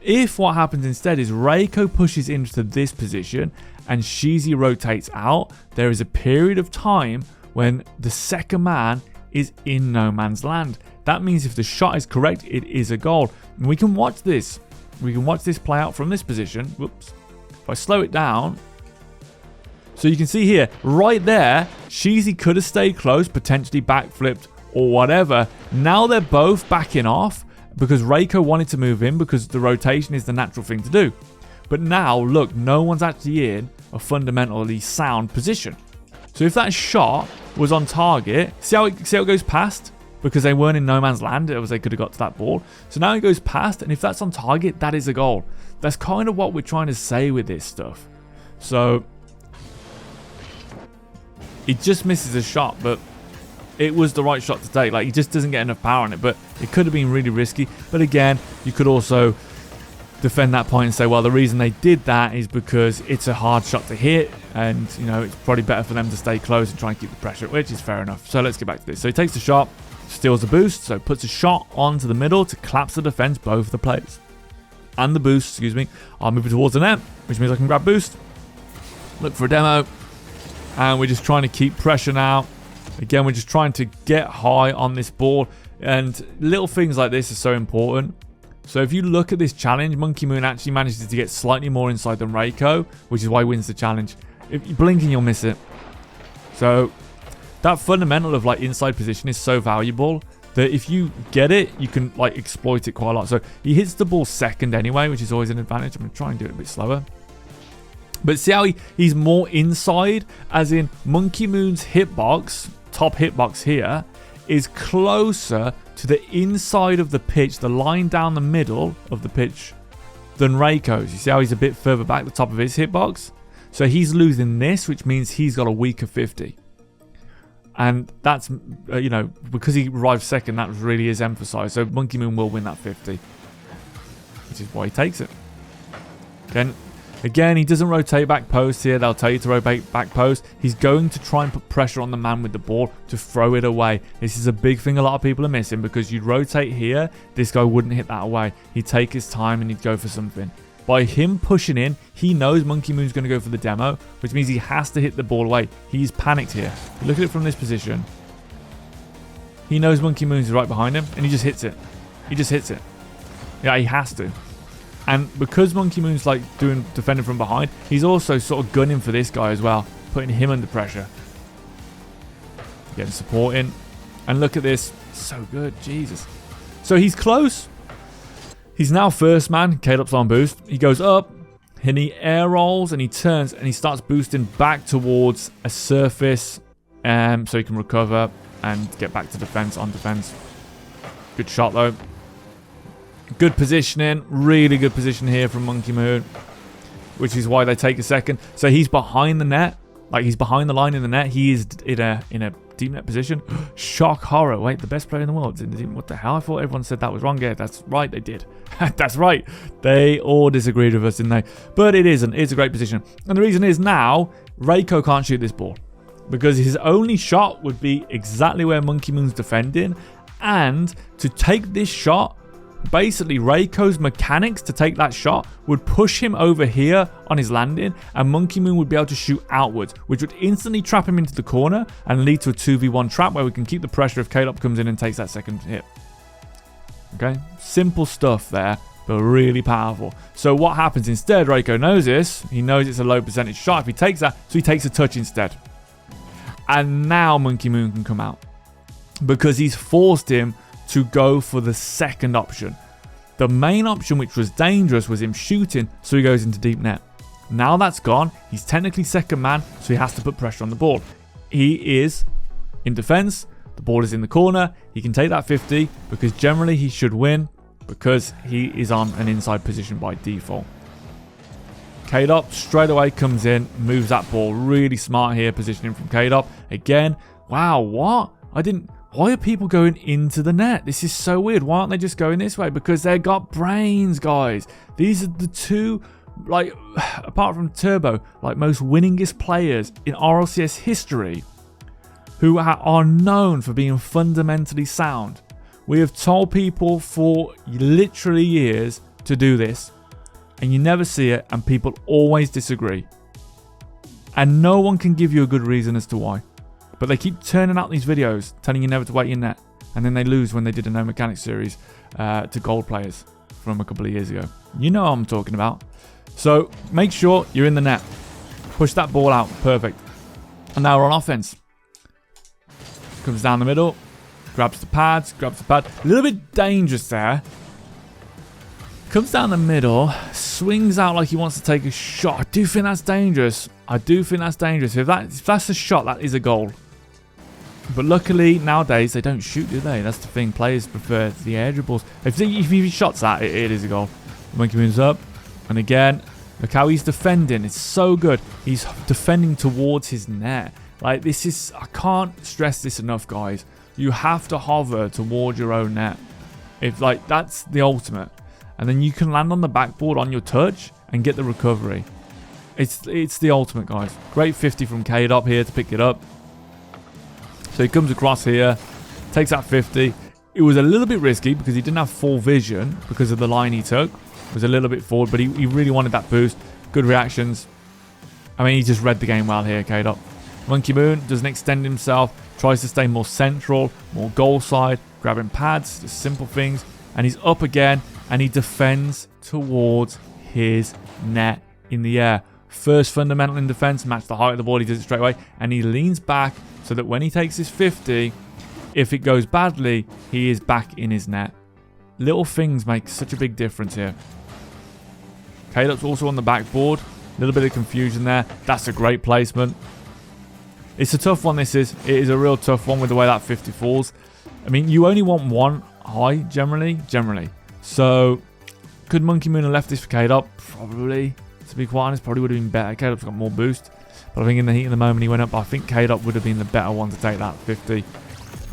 If what happens instead is Reiko pushes into this position and Sheezy rotates out, there is a period of time when the second man is in no man's land. That means if the shot is correct, it is a goal. And we can watch this. We can watch this play out from this position. Whoops. If I slow it down. So you can see here, right there, Sheezy could have stayed close, potentially backflipped or whatever. Now they're both backing off because Reiko wanted to move in because the rotation is the natural thing to do. But now, look, no one's actually in a fundamentally sound position. So if that shot was on target, see how it goes past? Because they weren't in no man's land, it was they could have got to that ball. So now it goes past, and if that's on target, that is a goal. That's kind of what we're trying to say with this stuff. So he just misses a shot, but it was the right shot to take. Like, he just doesn't get enough power on it, but it could have been really risky. But again, you could also defend that point and say, well, the reason they did that is because it's a hard shot to hit, and you know, it's probably better for them to stay close and try and keep the pressure, which is fair enough. So let's get back to this. So he takes the shot, steals the boost, so puts a shot onto the middle to collapse the defense, both the players. And the boost, excuse me, are moving towards the net, which means I can grab boost, look for a demo, and we're just trying to keep pressure now. Again, we're just trying to get high on this ball, and little things like this are so important. So if you look at this challenge, Monkey Moon actually manages to get slightly more inside than Reiko, which is why he wins the challenge. If you blink and you'll miss it. So that fundamental of like inside position is so valuable that if you get it, you can like exploit it quite a lot. So he hits the ball second anyway, which is always an advantage. I'm going to try and do it a bit slower. But see how he's more inside, as in Monkey Moon's hitbox, top hitbox here, is closer to the inside of the pitch, the line down the middle of the pitch, than Reiko's. You see how he's a bit further back, the top of his hitbox? So he's losing this, which means he's got a weaker 50. And that's, you know, because he arrived second, that really is emphasized. So Monkey Moon will win that 50, which is why he takes it. Again, he doesn't rotate back post here. They'll tell you to rotate back post. He's going to try and put pressure on the man with the ball to throw it away. This is a big thing a lot of people are missing, because you'd rotate here, this guy wouldn't hit that away. He'd take his time and he'd go for something. By him pushing in, he knows Monkey Moon's going to go for the demo, which means he has to hit the ball away. He's panicked here. You look at it from this position. He knows Monkey Moon's right behind him, and he just hits it. He just hits it. Yeah, he has to. And because Monkey Moon's like defending from behind, he's also sort of gunning for this guy as well, putting him under pressure. Getting supporting. And look at this. So good. Jesus. So he's close. He's now first man. Kaydop's on boost. He goes up, and he air rolls, and he turns, and he starts boosting back towards a surface, so he can recover and get back to defense on defense. Good shot though. Good positioning, really good position here from Monkey Moon, which is why they take a second. So he's behind the net, like he's behind the line in the net. He is in a deep net position. Shock horror. Wait, the best player in the world. What the hell? I thought everyone said that was wrong. Yeah, that's right. They did. That's right. They all disagreed with us, didn't they? But it isn't. It's a great position. And the reason is now Reiko can't shoot this ball, because his only shot would be exactly where Monkey Moon's defending. And to take this shot, basically Reiko's mechanics to take that shot would push him over here on his landing, and Monkey Moon would be able to shoot outwards, which would instantly trap him into the corner and lead to a 2v1 trap where we can keep the pressure if Kaydop comes in and takes that second hit. Okay, simple stuff there, but really powerful. So what happens instead, Reiko knows this. He knows it's a low percentage shot if he takes that, so he takes a touch instead. And now Monkey Moon can come out, because he's forced him to go for the second option. The main option, which was dangerous, was him shooting, so he goes into deep net. Now that's gone. He's technically second man, so he has to put pressure on the ball. He is in defense. The ball is in the corner. He can take that 50, because generally he should win, because he is on an inside position by default. Kaydop straight away comes in, moves that ball. Really smart here, positioning from Kaydop. Again, wow, what? Why are people going into the net? This is so weird. Why aren't they just going this way? Because they got brains, guys. These are the two, like, apart from Turbo, like most winningest players in RLCS history who are known for being fundamentally sound. We have told people for literally years to do this, and you never see it, and people always disagree. And no one can give you a good reason as to why. But they keep turning out these videos telling you never to wait your net, and then they lose when they did a no mechanics series to gold players from a couple of years ago. You know what I'm talking about. So make sure you're in the net. Push that ball out. Perfect. And now we're on offense. Comes down the middle. Grabs the pad. A little bit dangerous there. Comes down the middle. Swings out like he wants to take a shot. I do think that's dangerous. If that's a shot, that is a goal. But luckily, nowadays, they don't shoot, do they? That's the thing. Players prefer the air dribbles. If he shots that, it is a goal. Monkey moves up. And again, look how he's defending. It's so good. He's defending towards his net. Like, this is... I can't stress this enough, guys. You have to hover towards your own net. That's the ultimate. And then you can land on the backboard on your touch and get the recovery. It's the ultimate, guys. Great 50 from Kaydop here to pick it up. So he comes across here, takes that 50. It was a little bit risky because he didn't have full vision because of the line he took. It was a little bit forward, but he really wanted that boost. Good reactions. I mean, he just read the game well here, Kaydop. Monkey Moon doesn't extend himself, tries to stay more central, more goal side, grabbing pads, just simple things. And he's up again, and he defends towards his net in the air. First fundamental in defense, match the height of the ball, he does it straight away, and he leans back so that when he takes his 50, if it goes badly, he is back in his net. Little things make such a big difference here. Kaydop's also on the backboard. A little bit of confusion there. That's a great placement. It's a tough one, this is. It is a real tough one with the way that 50 falls. I mean, you only want one high, generally. So, could Monkey Moon have left this for Kaydop? Probably. To be quite honest, probably would have been better. Kaydop's got more boost. But I think in the heat of the moment he went up. I think Kaydop would have been the better one to take that 50.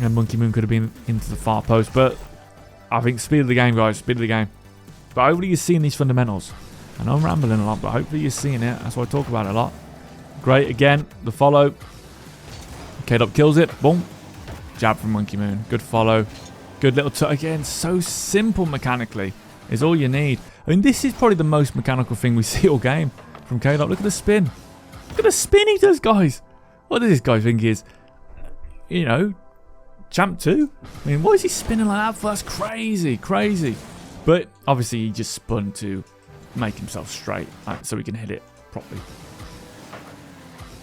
And Monkey Moon could have been into the far post. But I think speed of the game, guys. Speed of the game. But hopefully you're seeing these fundamentals. I know I'm rambling a lot, but hopefully you're seeing it. That's why I talk about it a lot. Great. Again, the follow. Kaydop kills it. Boom. Jab from Monkey Moon. Good follow. Good little touch. Again, so simple mechanically. Is all you need. I mean, this is probably the most mechanical thing we see all game from Kaydop. Look at the spin. Look at the spin he does, guys. What does this guy think he is? You know, champ 2? I mean, what is he spinning like that for? That's crazy. But obviously he just spun to make himself straight so he can hit it properly.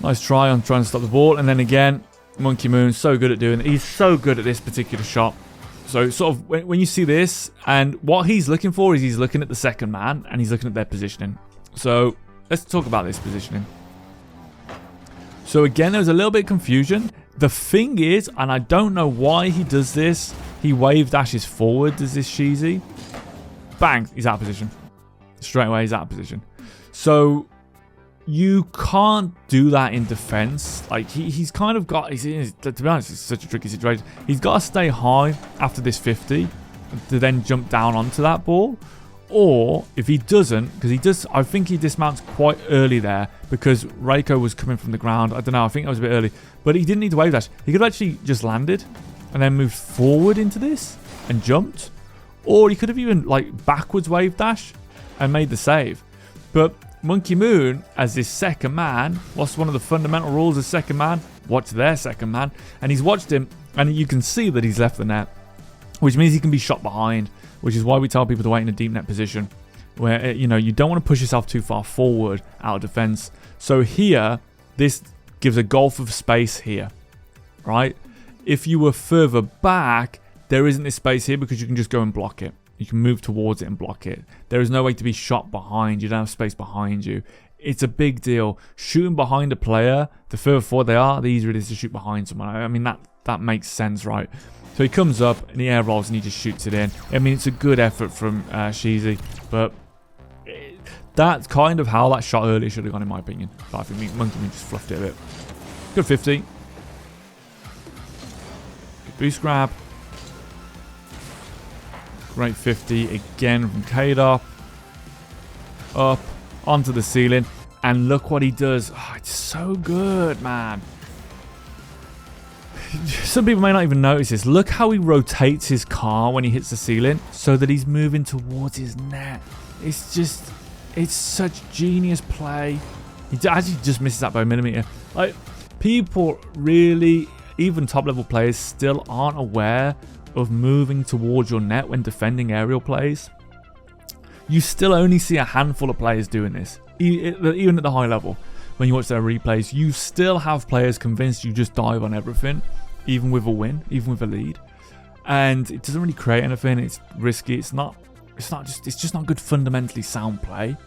Nice try on trying to stop the ball. And then again, Monkey Moon, so good at doing it. He's so good at this particular shot. So sort of when you see this, and what he's looking for is he's looking at the second man and he's looking at their positioning. So let's talk about this positioning. So again, there's a little bit of confusion. The thing is, and I don't know why he does this, he wave dashes forward, does this Sheezy. Bang, he's out of position. Straight away, he's out of position. So you can't do that in defense. Like he's kind of got, to be honest, it's such a tricky situation. He's got to stay high after this 50 to then jump down onto that ball. Or if he doesn't, because he does, I think he dismounts quite early there because Reiko was coming from the ground. I don't know, I think that was a bit early. But he didn't need to wave dash. He could have actually just landed and then moved forward into this and jumped. Or he could have even like backwards wave dash and made the save. But Monkey Moon, as his second man, what's one of the fundamental rules of second man? Watch their second man. And he's watched him, and you can see that he's left the net, which means he can be shot behind, which is why we tell people to wait in a deep net position, where, you know, you don't want to push yourself too far forward out of defense. So here, this gives a gulf of space here, right? If you were further back, there isn't this space here because you can just go and block it. You can move towards it and block it. There is no way to be shot behind. You don't have space behind you. It's a big deal. Shooting behind a player, the further forward they are, the easier it is to shoot behind someone. I mean, that makes sense, right? So he comes up and the air rolls and he just shoots it in. I mean, it's a good effort from Sheezy, but That's kind of how that shot earlier should have gone, in my opinion. But I think Monkey Moon just fluffed it a bit. Good 50. Good boost grab. Great 50 again from Kaydop. Up onto the ceiling. And look what he does. Oh, it's so good, man. Some people may not even notice this. Look how he rotates his car when he hits the ceiling so that he's moving towards his net. It's just, it's such genius play. He actually just misses that by a millimeter. Like, people really, even top level players, still aren't aware of moving towards your net when defending aerial plays. You still only see a handful of players doing this, even at the high level. When you watch their replays, you still have players convinced you just dive on everything, even with a win, even with a lead, and it doesn't really create anything. It's risky. It's just not good fundamentally sound play.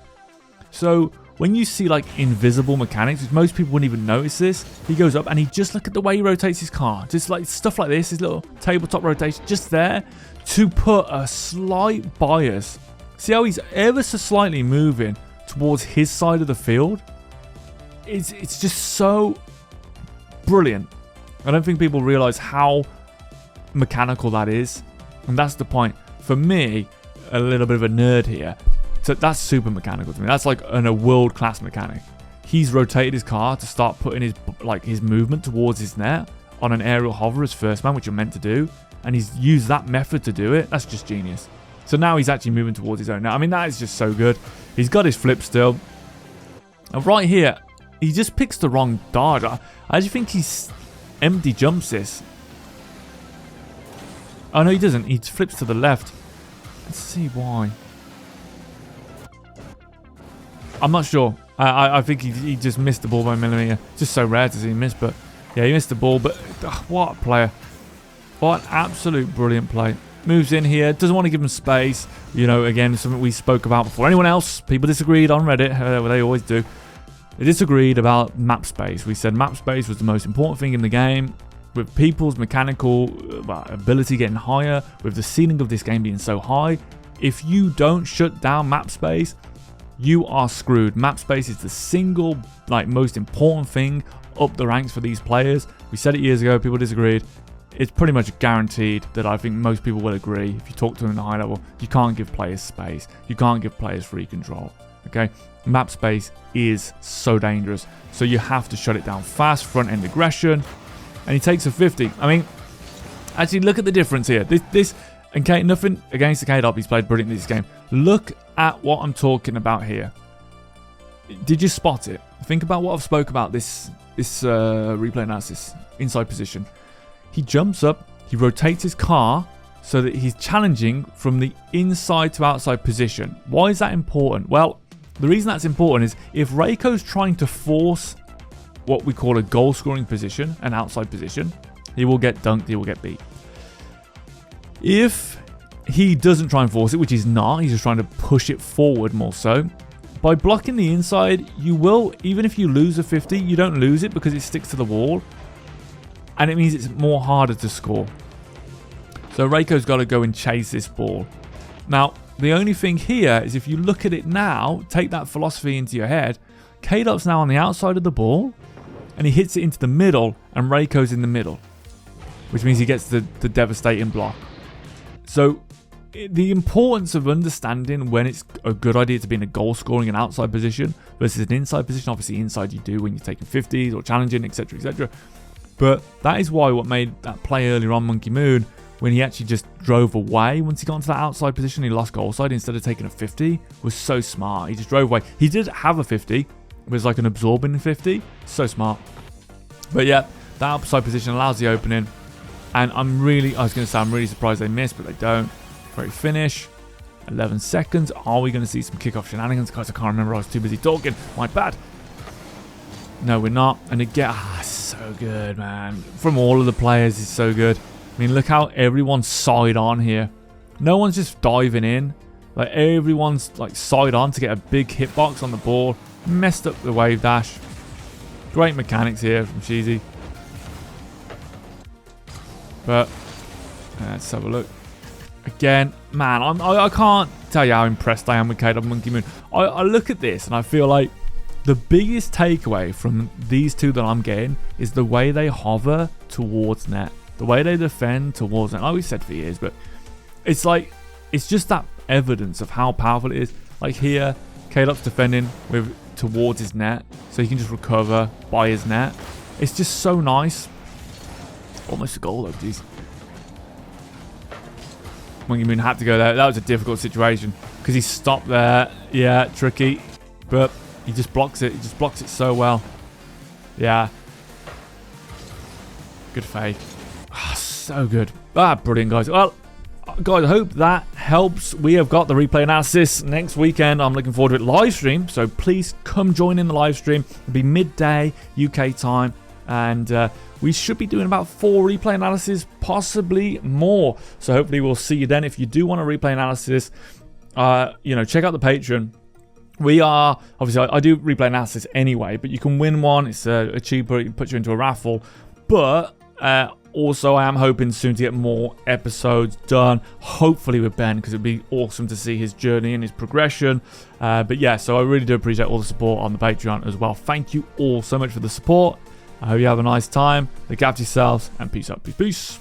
So when you see like invisible mechanics, which most people wouldn't even notice this, he goes up and he just look at the way he rotates his car, just like stuff like this, his little tabletop rotation, just there to put a slight bias. See how he's ever so slightly moving towards his side of the field. It's just so brilliant. I don't think people realize how mechanical that is, and that's the point. For me, a little bit of a nerd here, so that's super mechanical to me. That's like a world-class mechanic. He's rotated his car to start putting his movement towards his net on an aerial hover as first man, which you're meant to do, and he's used that method to do it. That's just genius. So now he's actually moving towards his own net. I mean, that is just so good. He's got his flip still, and right here, he just picks the wrong dodge. I actually think he's empty jumps this. Oh no, he doesn't. He flips to the left. Let's see why. I'm not sure. I think he just missed the ball by a millimeter. Just so rare to see him miss, but yeah, he missed the ball. But what a player! What an absolute brilliant play. Moves in here. Doesn't want to give him space. You know, again, something we spoke about before. Anyone else? People disagreed on Reddit. They always do. They disagreed about map space. We said map space was the most important thing in the game. With people's mechanical ability getting higher, with the ceiling of this game being so high, if you don't shut down map space, you are screwed. Map space is the single most important thing up the ranks for these players. We said it years ago. People disagreed. It's pretty much guaranteed that I think most people will agree. If you talk to them at a high level, you can't give players space. You can't give players free control. Okay, map space is so dangerous, so you have to shut it down fast. Front end aggression, and he takes a 50. I mean, actually, look at the difference here. This and nothing against the Kaydop. He's played brilliantly this game. Look at what I'm talking about here. Did you spot it? Think about what I've spoke about this replay analysis. Inside position. He jumps up. He rotates his car so that he's challenging from the inside to outside position. Why is that important? Well, the reason that's important is if Reiko's trying to force what we call a goal scoring position, an outside position, he will get dunked, he will get beat. If he doesn't try and force it, which he's not, he's just trying to push it forward more so, by blocking the inside, you will, even if you lose a 50, you don't lose it because it sticks to the wall, and it means it's more harder to score. So Reiko's got to go and chase this ball. Now, the only thing here is if you look at it now, take that philosophy into your head, Kaydop's now on the outside of the ball, and he hits it into the middle, and Reiko's in the middle, which means he gets the devastating block. So the importance of understanding when it's a good idea to be in a goal scoring and outside position versus an inside position. Obviously inside you do when you're taking 50s or challenging, etc, etc. But that is why what made that play earlier on Monkey Moon, when he actually just drove away once he got into that outside position, he lost goal side instead of taking a 50, was so smart. He just drove away. He did have a 50, it was like an absorbing 50, so smart. But yeah, that outside position allows the opening, and I'm really surprised they missed, but they don't. Great finish. 11 seconds. Are we going to see some kickoff shenanigans? Guys, I can't remember. I was too busy talking. My bad. No, we're not. And again, so good, man. From all of the players, it's so good. I mean, look how everyone's side on here. No one's just diving in. Like, everyone's like side on to get a big hitbox on the ball. Messed up the wave dash. Great mechanics here from Cheesy. But let's have a look. Again, man, I can't tell you how impressed I am with Kaydop Monkey Moon. I look at this and I feel like the biggest takeaway from these two that I'm getting is the way they hover towards net. The way they defend towards net. Like we said for years, but it's like, it's just that evidence of how powerful it is. Like here, Kaydop's defending with towards his net, so he can just recover by his net. It's just so nice. Almost a goal though, jeez. Monkey Moon had to go there. That was a difficult situation because he stopped there. Yeah, tricky, but he just blocks it. He just blocks it so well. Yeah. Good fake. Ah, so good. Ah, brilliant, guys. Well, guys, I hope that helps. We have got the replay analysis next weekend. I'm looking forward to it. Live stream, so please come join in the live stream. It'll be midday UK time, and we should be doing about 4 replay analysis, possibly more. So hopefully we'll see you then. If you do want a replay analysis, check out the Patreon. We are, obviously, I do replay analysis anyway, but you can win one. It's a cheaper, it puts you into a raffle. But also, I am hoping soon to get more episodes done, hopefully with Ben, because it'd be awesome to see his journey and his progression. But yeah, so I really do appreciate all the support on the Patreon as well. Thank you all so much for the support. I hope you have a nice time. Look after yourselves, and peace out. Peace.